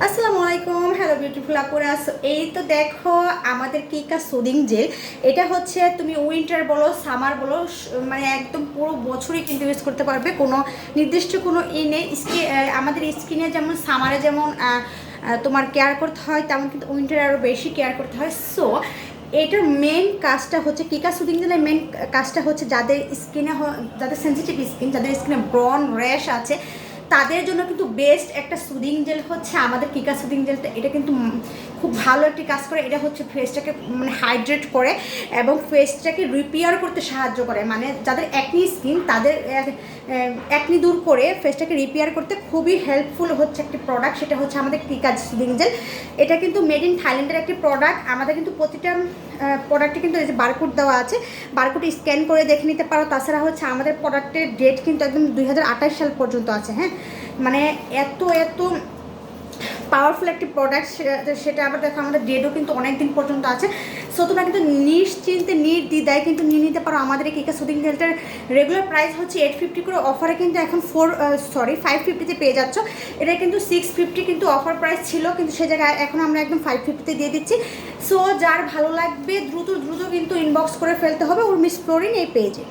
আসসালামু আলাইকুম, hello beautiful আপুরা। এই তো দেখো আমাদের কিকা সুদিং জেল। এটা হচ্ছে তুমি উইন্টার বলো সামার বলো, মানে একদম পুরো বছরই কিন্তু ইউজ করতে পারবে। কোনো নির্দিষ্ট কোনো নেই। আমাদের স্কিনে যেমন সামারে যেমন তোমার কেয়ার করতে হয়, তেমন কিন্তু উইন্টারে আরও বেশি কেয়ার করতে হয়। সো এটার মেন কাজটা হচ্ছে কিকা সুদিং জেলের মেন কাজটা হচ্ছে যাদের স্কিনে, যাদের সেন্সিটিভ স্কিন, যাদের স্কিনে ব্রন র্যাশ আছে, তাদের জন্য কিন্তু বেস্ট একটা সুদিং জেল হচ্ছে আমাদের কিকা সুদিং জেলটা। এটা কিন্তু খুব ভালো একটি কাজ করে। এটা হচ্ছে ফেসটাকে মানে হাইড্রেট করে এবং ফেসটাকে রিপেয়ার করতে সাহায্য করে। মানে যাদের অ্যাকনি স্কিন, তাদের অ্যাকনি দূর করে ফেসটাকে রিপেয়ার করতে খুবই হেল্পফুল হচ্ছে একটি প্রোডাক্ট, সেটা হচ্ছে আমাদের কিকা সুদিং জেল। এটা কিন্তু মেড ইন থাইল্যান্ডের একটি প্রোডাক্ট। আমাদের কিন্তু প্রতিটা প্রোডাক্টে কিন্তু এই যে বারকোড দেওয়া আছে, বারকোড স্ক্যান করে দেখে নিতে পারো। তাছাড়া হচ্ছে আমাদের প্রোডাক্টের ডেট কিন্তু একদম 2028 সাল পর্যন্ত আছে। হ্যাঁ, মানে এত পাওয়ারফুল একটি প্রোডাক্ট, সেটা আবার দেখো আমাদের ডেটও কিন্তু অনেক দিন পর্যন্ত আছে। সো তোমরা কিন্তু নিশ্চিন্তে নির্দ্বিধায় কিন্তু নিয়ে নিতে পারো। আমাদের এই কিকা সুদিং জেলটার রেগুলার প্রাইস হচ্ছে 850 করে, অফারে কিন্তু এখন 550-তে পেয়ে যাচ্ছ। এটা কিন্তু 650 কিন্তু অফার প্রাইস ছিল, কিন্তু সে জায়গায় এখন আমরা একদম 550-তে দিয়ে দিচ্ছি। সো যার ভালো লাগবে দ্রুত কিন্তু ইনবক্স করে ফেলতে হবে ওর মিস ফ্লোরিন এই পেজে।